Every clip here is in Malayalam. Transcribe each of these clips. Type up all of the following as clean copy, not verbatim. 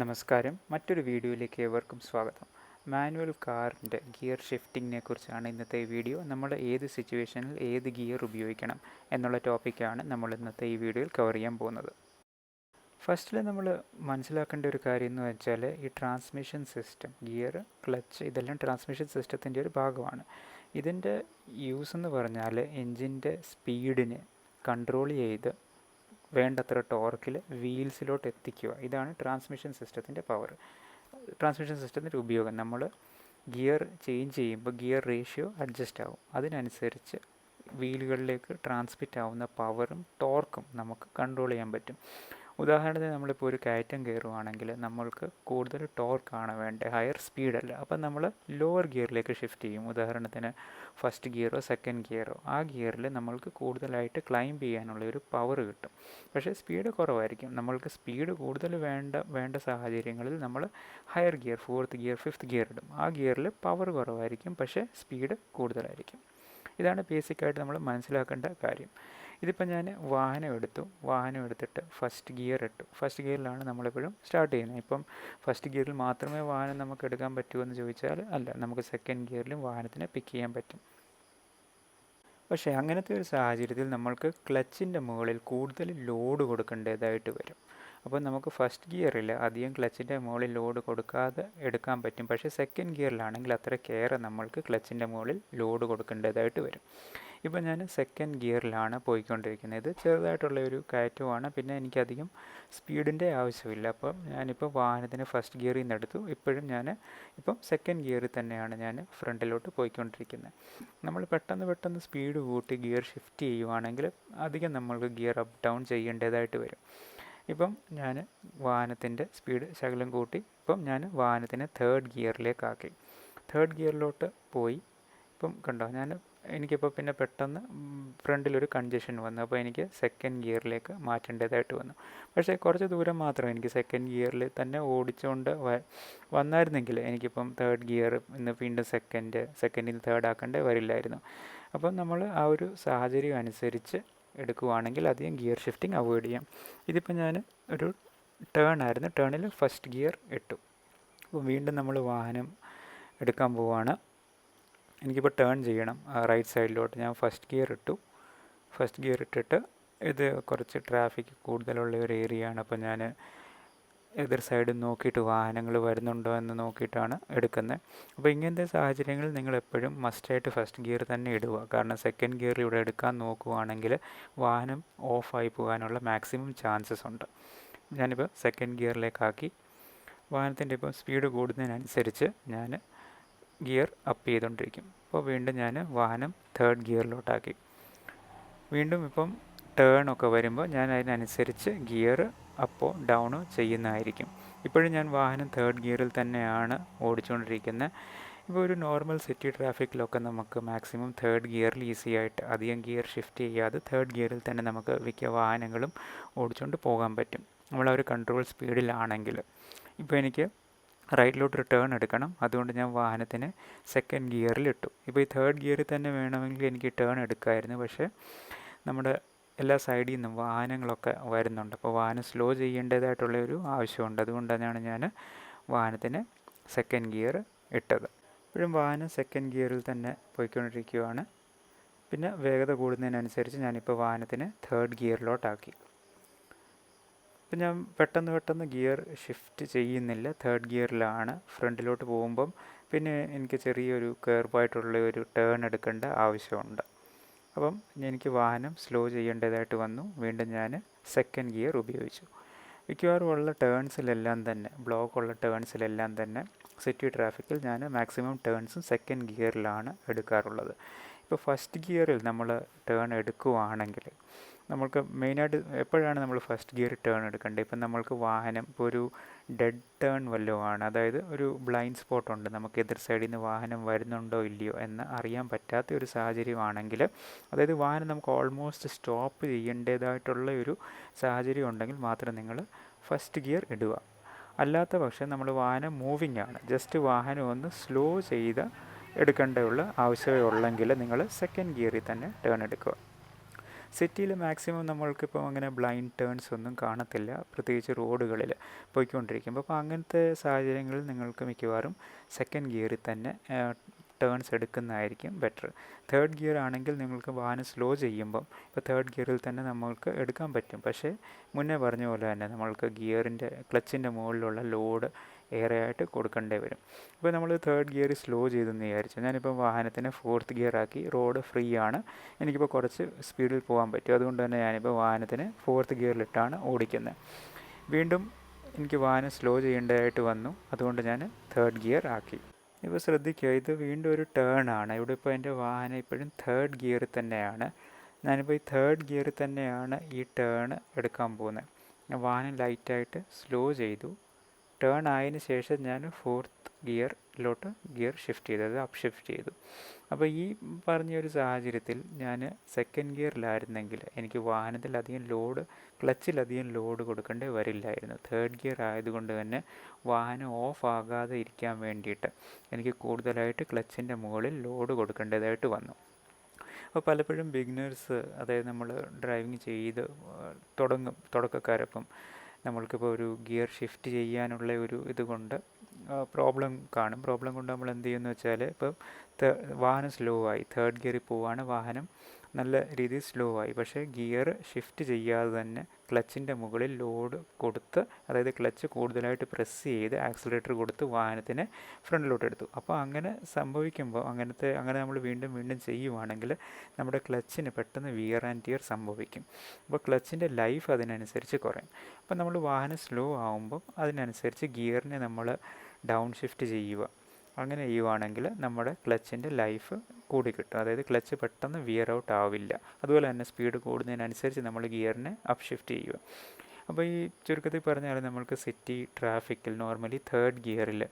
നമസ്കാരം. മറ്റൊരു വീഡിയോയിലേക്ക് ഏവർക്കും സ്വാഗതം. മാനുവൽ കാറിൻ്റെ ഗിയർ ഷിഫ്റ്റിങ്ങിനെ കുറിച്ചാണ് ഇന്നത്തെ ഈ വീഡിയോ. നമ്മൾ ഏത് സിറ്റുവേഷനിൽ ഏത് ഗിയർ ഉപയോഗിക്കണം എന്നുള്ള ടോപ്പിക്കാണ് നമ്മൾ ഇന്നത്തെ ഈ വീഡിയോയിൽ കവർ ചെയ്യാൻ പോകുന്നത്. ഫസ്റ്റിൽ നമ്മൾ മനസ്സിലാക്കേണ്ട ഒരു കാര്യം എന്ന് വെച്ചാൽ ഈ ട്രാൻസ്മിഷൻ സിസ്റ്റം, ഗിയർ, ക്ലച്ച് ഇതെല്ലാം ട്രാൻസ്മിഷൻ സിസ്റ്റത്തിൻ്റെ ഒരു ഭാഗമാണ്. ഇതിൻ്റെ യൂസ് എന്ന് പറഞ്ഞാൽ എൻജിൻ്റെ സ്പീഡിനെ കൺട്രോൾ ചെയ്ത് വേണ്ടത്ര ടോർക്കിൽ വീൽസിലോട്ട് എത്തിക്കുക. ഇതാണ് ട്രാൻസ്മിഷൻ സിസ്റ്റത്തിൻ്റെ പവർ. ട്രാൻസ്മിഷൻ സിസ്റ്റത്തിൻ്റെ ഉപയോഗം നമ്മൾ ഗിയർ ചേഞ്ച് ചെയ്യുമ്പോൾ ഗിയർ റേഷ്യോ അഡ്ജസ്റ്റ് ആവും. അതിനനുസരിച്ച് വീലുകളിലേക്ക് ട്രാൻസ്മിറ്റ് ആവുന്ന പവറും ടോർക്കും നമുക്ക് കൺട്രോൾ ചെയ്യാൻ പറ്റും. ഉദാഹരണത്തിന് നമ്മളിപ്പോൾ ഒരു കയറ്റം കയറുവാണെങ്കിൽ നമ്മൾക്ക് കൂടുതൽ ടോർക്കാണ് വേണ്ടത്, ഹയർ സ്പീഡല്ല. അപ്പം നമ്മൾ ലോവർ ഗിയറിലേക്ക് ഷിഫ്റ്റ് ചെയ്യും. ഉദാഹരണത്തിന് ഫസ്റ്റ് ഗിയറോ സെക്കൻഡ് ഗിയറോ, ആ ഗിയറിൽ നമ്മൾക്ക് കൂടുതലായിട്ട് ക്ലൈംബ് ചെയ്യാനുള്ള ഒരു പവർ കിട്ടും. പക്ഷേ സ്പീഡ് കുറവായിരിക്കും. നമ്മൾക്ക് സ്പീഡ് കൂടുതൽ വേണ്ട സാഹചര്യങ്ങളിൽ നമ്മൾ higher gear, fourth gear, fifth gear ഇടും. ആ ഗിയറിൽ പവർ കുറവായിരിക്കും, പക്ഷേ സ്പീഡ് കൂടുതലായിരിക്കും. ഇതാണ് ബേസിക്കായിട്ട് നമ്മൾ മനസ്സിലാക്കേണ്ട കാര്യം. ഇതിപ്പോൾ ഞാൻ വാഹനം എടുത്തിട്ട് ഫസ്റ്റ് ഗിയർ ഇട്ടു. ഫസ്റ്റ് ഗിയറിലാണ് നമ്മളെപ്പോഴും സ്റ്റാർട്ട് ചെയ്യുന്നത്. ഇപ്പം ഫസ്റ്റ് ഗിയറിൽ മാത്രമേ വാഹനം നമുക്ക് എടുക്കാൻ പറ്റുമെന്ന് ചോദിച്ചാൽ അല്ല, നമുക്ക് സെക്കൻഡ് ഗിയറിലും വാഹനത്തിനെ പിക്ക് ചെയ്യാൻ പറ്റും. പക്ഷേ അങ്ങനത്തെ ഒരു സാഹചര്യത്തിൽ നമ്മൾക്ക് ക്ലച്ചിൻ്റെ മുകളിൽ കൂടുതൽ ലോഡ് കൊടുക്കേണ്ടതായിട്ട് വരും. അപ്പോൾ നമുക്ക് ഫസ്റ്റ് ഗിയറിൽ അധികം ക്ലച്ചിൻ്റെ മുകളിൽ ലോഡ് കൊടുക്കാതെ എടുക്കാൻ പറ്റും. പക്ഷേ സെക്കൻഡ് ഗിയറിലാണെങ്കിൽ അത്ര കെയർ നമ്മൾക്ക് ക്ലച്ചിൻ്റെ മുകളിൽ ലോഡ് കൊടുക്കേണ്ടതായിട്ട് വരും. ഇപ്പോൾ ഞാൻ സെക്കൻഡ് ഗിയറിലാണ് പോയിക്കൊണ്ടിരിക്കുന്നത്. ഇത് ചെറുതായിട്ടുള്ള ഒരു കയറ്റമാണ്, പിന്നെ എനിക്കധികം സ്പീഡിൻ്റെ ആവശ്യമില്ല. അപ്പം ഞാനിപ്പോൾ വാഹനത്തിന് ഫസ്റ്റ് ഗിയറിൽ നിന്ന് എടുത്തു. ഇപ്പം സെക്കൻഡ് ഗിയറിൽ തന്നെയാണ് ഞാൻ ഫ്രണ്ടിലോട്ട് പോയിക്കൊണ്ടിരിക്കുന്നത്. നമ്മൾ പെട്ടെന്ന് സ്പീഡ് കൂട്ടി ഗിയർ ഷിഫ്റ്റ് ചെയ്യുവാണെങ്കിൽ അധികം നമ്മൾക്ക് ഗിയർ അപ്പ് ഡൗൺ ചെയ്യേണ്ടതായിട്ട് വരും. ഇപ്പം ഞാൻ വാഹനത്തിൻ്റെ സ്പീഡ് ശകലം കൂട്ടി. ഇപ്പം ഞാൻ വാഹനത്തിനെ തേർഡ് ഗിയറിലേക്കാക്കി. തേർഡ് ഗിയറിലോട്ട് പോയി. ഇപ്പം കണ്ടോ, എനിക്കിപ്പോൾ പിന്നെ പെട്ടെന്ന് ഫ്രണ്ടിലൊരു കൺജഷൻ വന്നു. അപ്പോൾ എനിക്ക് സെക്കൻഡ് ഗിയറിലേക്ക് മാറ്റേണ്ടതായിട്ട് വന്നു. പക്ഷേ കുറച്ച് ദൂരം മാത്രം എനിക്ക് സെക്കൻഡ് ഗിയറിൽ തന്നെ ഓടിച്ചുകൊണ്ട് വന്നായിരുന്നെങ്കിൽ എനിക്കിപ്പം തേർഡ് ഗിയർ ഇന്ന് വീണ്ടും സെക്കൻഡിൽ നിന്ന് തേർഡ് ആക്കേണ്ടി വരില്ലായിരുന്നു. അപ്പം നമ്മൾ ആ ഒരു സാഹചര്യം അനുസരിച്ച് എടുക്കുവാണെങ്കിൽ അധികം ഗിയർ ഷിഫ്റ്റിംഗ് അവോയ്ഡ് ചെയ്യാം. ഇതിപ്പോൾ ഞാൻ ഒരു ടേണിൽ ഫസ്റ്റ് ഗിയർ ഇട്ടു. അപ്പോൾ വീണ്ടും നമ്മൾ വാഹനം എടുക്കാൻ പോവുകയാണ്. എനിക്കിപ്പോൾ ടേൺ ചെയ്യണം റൈറ്റ് സൈഡിലോട്ട്. ഞാൻ ഫസ്റ്റ് ഗിയർ ഇട്ടിട്ട് ഇത് കുറച്ച് ട്രാഫിക് കൂടുതലുള്ള ഒരു ഏരിയയാണ്. അപ്പോൾ ഞാൻ എതിർ സൈഡ് നോക്കിയിട്ട് വാഹനങ്ങൾ വരുന്നുണ്ടോ എന്ന് നോക്കിയിട്ടാണ് എടുക്കുന്നത്. അപ്പോൾ ഇങ്ങനത്തെ സാഹചര്യങ്ങളിൽ നിങ്ങൾ എപ്പോഴും മസ്റ്റായിട്ട് ഫസ്റ്റ് ഗിയർ തന്നെ ഇടുക. കാരണം സെക്കൻഡ് ഗിയർ ഇവിടെ എടുക്കാൻ നോക്കുവാണെങ്കിൽ വാഹനം ഓഫായി പോകാനുള്ള മാക്സിമം ചാൻസസ് ഉണ്ട്. ഞാനിപ്പോൾ സെക്കൻഡ് ഗിയറിലേക്കാക്കി. വാഹനത്തിൻ്റെ ഇപ്പോൾ സ്പീഡ് കൂടുന്നതിനനുസരിച്ച് ഞാൻ ഗിയർ അപ്പ് ചെയ്തുകൊണ്ടിരിക്കും. അപ്പോൾ വീണ്ടും ഞാൻ വാഹനം തേർഡ് ഗിയറിലോട്ടാക്കി. വീണ്ടും ഇപ്പം ടേണൊക്കെ വരുമ്പോൾ ഞാൻ അതിനനുസരിച്ച് ഗിയർ അപ്പോ ഡൗണോ ചെയ്യുന്നതായിരിക്കും. ഇപ്പോഴും ഞാൻ വാഹനം തേർഡ് ഗിയറിൽ തന്നെയാണ് ഓടിച്ചുകൊണ്ടിരിക്കുന്നത്. ഇപ്പോൾ ഒരു നോർമൽ സിറ്റി ട്രാഫിക്കിലൊക്കെ നമുക്ക് മാക്സിമം തേർഡ് ഗിയറിൽ ഈസി ആയിട്ട് അധികം ഗിയർ ഷിഫ്റ്റ് ചെയ്യാതെ തേർഡ് ഗിയറിൽ തന്നെ നമുക്ക് മിക്ക വാഹനങ്ങളും ഓടിച്ചുകൊണ്ട് പോകാൻ പറ്റും, നമ്മളാ ഒരു കൺട്രോൾ സ്പീഡിലാണെങ്കിൽ. ഇപ്പോൾ എനിക്ക് റൈറ്റിലോട്ടൊരു ടേൺ എടുക്കണം. അതുകൊണ്ട് ഞാൻ വാഹനത്തിന് സെക്കൻഡ് ഗിയറിലിട്ടു. ഇപ്പോൾ ഈ തേർഡ് ഗിയറിൽ തന്നെ വേണമെങ്കിൽ എനിക്ക് ടേൺ എടുക്കാമായിരുന്നു. പക്ഷേ നമ്മുടെ എല്ലാ സൈഡിൽ നിന്നും വാഹനങ്ങളൊക്കെ വരുന്നുണ്ട്. അപ്പോൾ വാഹനം സ്ലോ ചെയ്യേണ്ടതായിട്ടുള്ളൊരു ആവശ്യമുണ്ട്. അതുകൊണ്ടാണ് ഞാൻ വാഹനത്തിന് സെക്കൻഡ് ഗിയർ ഇട്ടത്. ഇപ്പോഴും വാഹനം സെക്കൻഡ് ഗിയറിൽ തന്നെ പോയിക്കൊണ്ടിരിക്കുകയാണ്. പിന്നെ വേഗത കൂടുന്നതിനനുസരിച്ച് ഞാനിപ്പോൾ വാഹനത്തിന് തേർഡ് ഗിയറിലോട്ടാക്കി. ഇപ്പം ഞാൻ പെട്ടെന്ന് ഗിയർ ഷിഫ്റ്റ് ചെയ്യുന്നില്ല, തേർഡ് ഗിയറിലാണ്. ഫ്രണ്ടിലോട്ട് പോകുമ്പം പിന്നെ എനിക്ക് ചെറിയൊരു കർവായിട്ടുള്ള ഒരു ടേൺ എടുക്കേണ്ട ആവശ്യമുണ്ട്. അപ്പം എനിക്ക് വാഹനം സ്ലോ ചെയ്യേണ്ടതായിട്ട് വന്നു. വീണ്ടും ഞാൻ സെക്കൻഡ് ഗിയർ ഉപയോഗിച്ചു. മിക്കവാറും ഉള്ള ടേൺസിലെല്ലാം തന്നെ, ബ്ലോക്കുള്ള ടേൺസിലെല്ലാം തന്നെ സിറ്റി ട്രാഫിക്കിൽ ഞാൻ മാക്സിമം ടേൺസും സെക്കൻഡ് ഗിയറിലാണ് എടുക്കാറുള്ളത്. ഇപ്പോൾ ഫസ്റ്റ് ഗിയറിൽ നമ്മൾ ടേൺ എടുക്കുവാണെങ്കിൽ നമ്മൾക്ക് മെയിനായിട്ട് എപ്പോഴാണ് നമ്മൾ ഫസ്റ്റ് ഗിയർ ടേൺ എടുക്കേണ്ടത്? ഇപ്പം നമ്മൾക്ക് വാഹനം ഇപ്പോൾ ഒരു ഡെഡ് ടേൺ വല്ലതുമാണ്, അതായത് ഒരു ബ്ലൈൻഡ് സ്പോട്ടുണ്ട്, നമുക്ക് എതിർ സൈഡിൽ നിന്ന് വാഹനം വരുന്നുണ്ടോ ഇല്ലയോ എന്ന് അറിയാൻ പറ്റാത്ത ഒരു സാഹചര്യമാണെങ്കിൽ, അതായത് വാഹനം നമുക്ക് ഓൾമോസ്റ്റ് സ്റ്റോപ്പ് ചെയ്യേണ്ടതായിട്ടുള്ള ഒരു സാഹചര്യം ഉണ്ടെങ്കിൽ മാത്രം നിങ്ങൾ ഫസ്റ്റ് ഗിയർ ഇടുക. അല്ലാത്ത പക്ഷം നമ്മൾ വാഹനം മൂവിങ് ആണ്, ജസ്റ്റ് വാഹനം ഒന്ന് സ്ലോ ചെയ്ത് എടുക്കേണ്ടതുള്ള ആവശ്യമേ ഉള്ളെങ്കിൽ നിങ്ങൾ സെക്കൻഡ് ഗിയറിൽ തന്നെ ടേൺ എടുക്കുക. സിറ്റിയിൽ മാക്സിമം നമ്മൾക്കിപ്പോൾ അങ്ങനെ ബ്ലൈൻഡ് ടേൺസ് ഒന്നും കാണത്തില്ല, പ്രത്യേകിച്ച് റോഡുകളിൽ പോയിക്കൊണ്ടിരിക്കുമ്പോൾ. അപ്പോൾ അങ്ങനത്തെ സാഹചര്യങ്ങളിൽ നിങ്ങൾക്ക് മിക്കവാറും സെക്കൻഡ് ഗിയറിൽ തന്നെ ടേൺസ് എടുക്കുന്നതായിരിക്കും ബെറ്റർ. തേർഡ് ഗിയർ ആണെങ്കിൽ നിങ്ങൾക്ക് വാഹനം സ്ലോ ചെയ്യുമ്പം ഇപ്പോൾ തേർഡ് ഗിയറിൽ തന്നെ നമ്മൾക്ക് എടുക്കാൻ പറ്റും. പക്ഷേ മുന്നേ പറഞ്ഞ പോലെ തന്നെ നമ്മൾക്ക് ഗിയറിൻ്റെ ക്ലച്ചിൻ്റെ മുകളിലുള്ള ലോഡ് ഏറെയായിട്ട് കൊടുക്കേണ്ടി വരും. ഇപ്പോൾ നമ്മൾ തേർഡ് ഗിയർ സ്ലോ ചെയ്തെന്ന് വിചാരിച്ചു, ഞാനിപ്പോൾ വാഹനത്തിനെ ഫോർത്ത് ഗിയർ ആക്കി, റോഡ് ഫ്രീ ആണ്, എനിക്കിപ്പോൾ കുറച്ച് സ്പീഡിൽ പോകാൻ പറ്റും. അതുകൊണ്ട് തന്നെ ഞാനിപ്പോൾ വാഹനത്തിന് ഫോർത്ത് ഗിയറിലിട്ടാണ് ഓടിക്കുന്നത്. വീണ്ടും എനിക്ക് വാഹനം സ്ലോ ചെയ്യേണ്ടതായിട്ട് വന്നു, അതുകൊണ്ട് ഞാൻ തേർഡ് ഗിയർ ആക്കി. ഇപ്പോൾ ശ്രദ്ധിക്കുക, ഇത് വീണ്ടും ഒരു ടേൺ ആണ്. ഇവിടെ ഇപ്പോൾ എൻ്റെ വാഹനം ഇപ്പോഴും തേർഡ് ഗിയറിൽ തന്നെയാണ്. ഞാനിപ്പോൾ ഈ തേർഡ് ഗിയറിൽ തന്നെയാണ് ഈ ടേൺ എടുക്കാൻ പോകുന്നത്. ഞാൻ വാഹനം ലൈറ്റായിട്ട് സ്ലോ ചെയ്തു. ടേൺ ആയതിനു ശേഷം ഞാൻ ഫോർത്ത് ഗിയറിലോട്ട് ഗിയർ ഷിഫ്റ്റ് ചെയ്തു, അത് അപ്പ് ഷിഫ്റ്റ് ചെയ്തു. അപ്പോൾ ഈ പറഞ്ഞൊരു സാഹചര്യത്തിൽ ഞാൻ സെക്കൻഡ് ഗിയറിലായിരുന്നെങ്കിൽ എനിക്ക് വാഹനത്തിലധികം ലോഡ്, ക്ലച്ചിലധികം ലോഡ് കൊടുക്കേണ്ടി വരില്ലായിരുന്നു. തേർഡ് ഗിയർ ആയതുകൊണ്ട് തന്നെ വാഹനം ഓഫ് ആകാതെ ഇരിക്കാൻ വേണ്ടിയിട്ട് എനിക്ക് കൂടുതലായിട്ട് ക്ലച്ചിൻ്റെ മുകളിൽ ലോഡ് കൊടുക്കേണ്ടതായിട്ട് വന്നു. അപ്പോൾ പലപ്പോഴും ബിഗിനേഴ്സ്, അതായത് നമ്മൾ ഡ്രൈവിംഗ് ചെയ്ത് തുടക്കക്കാരപ്പം നമ്മൾക്കിപ്പോൾ ഒരു ഗിയർ ഷിഫ്റ്റ് ചെയ്യാനുള്ള ഒരു ഇതുകൊണ്ട് പ്രോബ്ലം കാണും. പ്രോബ്ലം കൊണ്ട് നമ്മൾ എന്ത് ചെയ്യുമെന്ന് വെച്ചാൽ, ഇപ്പം വാഹനം സ്ലോ ആയി, തേർഡ് ഗിയറിൽ പോവാണ്, വാഹനം നല്ല രീതിയിൽ സ്ലോ ആയി, പക്ഷേ ഗിയർ ഷിഫ്റ്റ് ചെയ്യാതെ തന്നെ ക്ലച്ചിൻ്റെ മുകളിൽ ലോഡ് കൊടുത്ത്, അതായത് ക്ലച്ച് കൂടുതലായിട്ട് പ്രസ് ചെയ്ത് ആക്സിലറേറ്റർ കൊടുത്ത് വാഹനത്തിനെ ഫ്രണ്ടിലോട്ട് എടുത്തു. അപ്പോൾ അങ്ങനെ സംഭവിക്കുമ്പോൾ അങ്ങനെ നമ്മൾ വീണ്ടും വീണ്ടും ചെയ്യുവാണെങ്കിൽ നമ്മുടെ ക്ലച്ചിന് പെട്ടെന്ന് വിയർ ആൻഡ് ടിയർ സംഭവിക്കും. അപ്പോൾ ക്ലച്ചിൻ്റെ ലൈഫ് അതിനനുസരിച്ച് കുറയും. അപ്പോൾ നമ്മൾ വാഹനം സ്ലോ ആകുമ്പോൾ അതിനനുസരിച്ച് ഗിയറിനെ നമ്മൾ ഡൗൺ ഷിഫ്റ്റ് ചെയ്യുക. അങ്ങനെ ചെയ്യുവാണെങ്കിൽ നമ്മുടെ ക്ലച്ചിൻ്റെ ലൈഫ് കൂടി കിട്ടും, അതായത് ക്ലച്ച് പെട്ടെന്ന് വിയർ ഔട്ട് ആവില്ല. അതുപോലെ തന്നെ സ്പീഡ് കൂടുന്നതിനനുസരിച്ച് നമ്മൾ ഗിയറിനെ അപ്പ് ഷിഫ്റ്റ് ചെയ്യുക. അപ്പോൾ ഈ ചുരുക്കത്തിൽ പറഞ്ഞാൽ നമ്മൾക്ക് സിറ്റി ട്രാഫിക്കിൽ നോർമലി തേർഡ് ഗിയറിൽ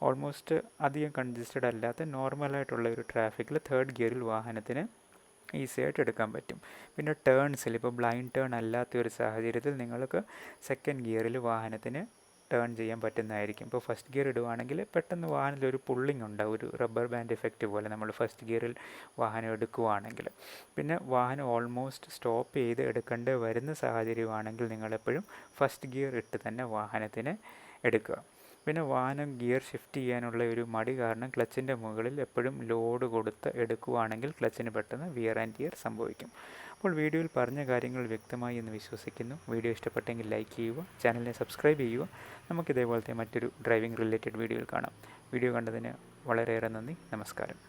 ഓൾമോസ്റ്റ് അധികം കൺജസ്റ്റഡ് അല്ലാത്ത നോർമലായിട്ടുള്ള ഒരു ട്രാഫിക്കിൽ തേർഡ് ഗിയറിൽ വാഹനത്തിന് ഈസി ആയിട്ട് എടുക്കാൻ പറ്റും. പിന്നെ ടേൺസിൽ, ഇപ്പോൾ ബ്ലൈൻഡ് ടേൺ അല്ലാത്ത ഒരു സാഹചര്യത്തിൽ നിങ്ങൾക്ക് സെക്കൻഡ് ഗിയറിൽ വാഹനത്തിന് ടേൺ ചെയ്യാൻ പറ്റുന്നതായിരിക്കും. ഇപ്പോൾ ഫസ്റ്റ് ഗിയർ ഇടുവാണെങ്കിൽ പെട്ടെന്ന് വാഹനത്തിലൊരു പുള്ളിങ് ഉണ്ടാവും, ഒരു റബ്ബർ ബാൻഡ് എഫക്റ്റ് പോലെ നമ്മൾ ഫസ്റ്റ് ഗിയറിൽ വാഹനം എടുക്കുവാണെങ്കിൽ. പിന്നെ വാഹനം ഓൾമോസ്റ്റ് സ്റ്റോപ്പ് ചെയ്ത് എടുക്കേണ്ടി വരുന്ന സാഹചര്യമാണെങ്കിൽ നിങ്ങളെപ്പോഴും ഫസ്റ്റ് ഗിയർ ഇട്ട് തന്നെ വാഹനത്തിന് എടുക്കുക. പിന്നെ വാഹനം ഗിയർ ഷിഫ്റ്റ് ചെയ്യാനുള്ള ഒരു മടി കാരണം ക്ലച്ചിൻ്റെ മുകളിൽ എപ്പോഴും ലോഡ് കൊടുത്ത് എടുക്കുകയാണെങ്കിൽ ക്ലച്ചിന് പെട്ടെന്ന് വിയർ ആൻഡ് ടിയർ സംഭവിക്കും. അപ്പോൾ വീഡിയോയിൽ പറഞ്ഞ കാര്യങ്ങൾ വ്യക്തമായി എന്ന് വിശ്വസിക്കുന്നു. വീഡിയോ ഇഷ്ടപ്പെട്ടെങ്കിൽ ലൈക്ക് ചെയ്യുക, ചാനലിനെ സബ്സ്ക്രൈബ് ചെയ്യുക. നമുക്കിതേപോലത്തെ മറ്റൊരു ഡ്രൈവിംഗ് റിലേറ്റഡ് വീഡിയോയിൽ കാണാം. വീഡിയോ കണ്ടതിന് വളരെയേറെ നന്ദി. നമസ്കാരം.